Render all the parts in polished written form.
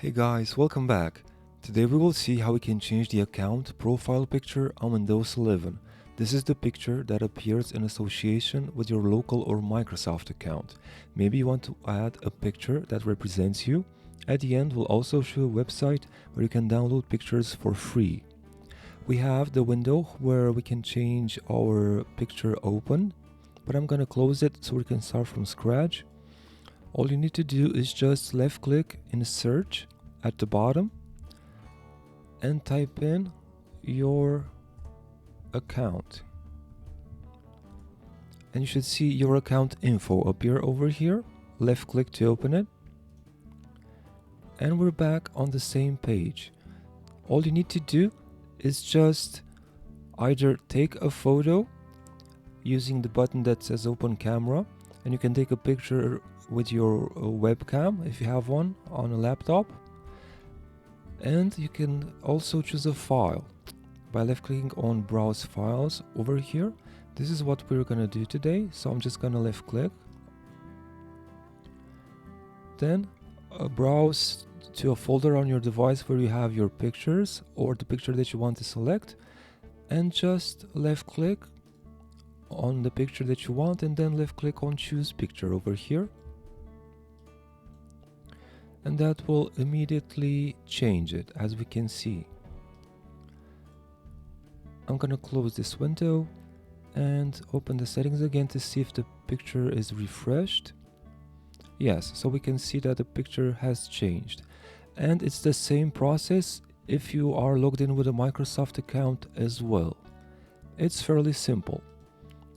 Hey guys, welcome back. Today we will see how we can change the account profile picture on Windows 11. This is the picture that appears in association with your local or Microsoft account. Maybe you want to add a picture that represents you. At the end, we'll also show a website where you can download pictures for free. We have the window where we can change our picture open, but I'm gonna close it so we can start from scratch. All you need to do is just left click in search at the bottom and type in your account. And you should see your account info appear over here. Left click to open it. And we're back on the same page. All you need to do is just either take a photo using the button that says open camera, and you can take a picture with your webcam if you have one on a laptop, and you can also choose a file by left clicking on browse files over here. This is what we're gonna do today, so I'm just gonna left click, then browse to a folder on your device where you have your pictures or the picture that you want to select, and just left click on the picture that you want and then left click on choose picture over here, and that will immediately change it, as we can see. I'm gonna close this window and open the settings again to see if the picture is refreshed. Yes, so we can see that the picture has changed, and it's the same process if you are logged in with a Microsoft account as well. It's fairly simple.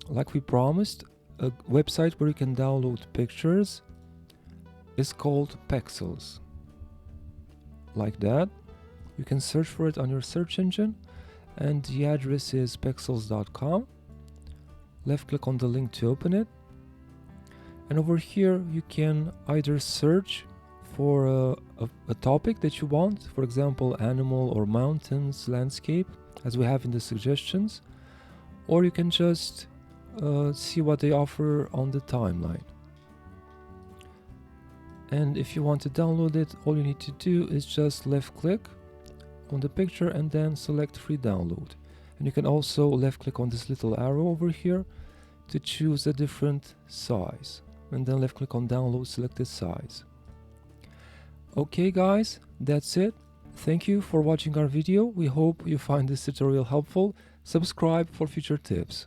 Like we promised, a website where you can download pictures is called Pexels. Like that. You can search for it on your search engine, and the address is pexels.com. Left click on the link to open it, and over here you can either search for a topic that you want, for example animal or mountains, landscape, as we have in the suggestions, or you can just see what they offer on the timeline. And if you want to download it, all you need to do is just left click on the picture and then select free download. And you can also left click on this little arrow over here to choose a different size, and then left click on download selected size. Okay guys, that's it. Thank you for watching our video. We hope you find this tutorial helpful. Subscribe for future tips.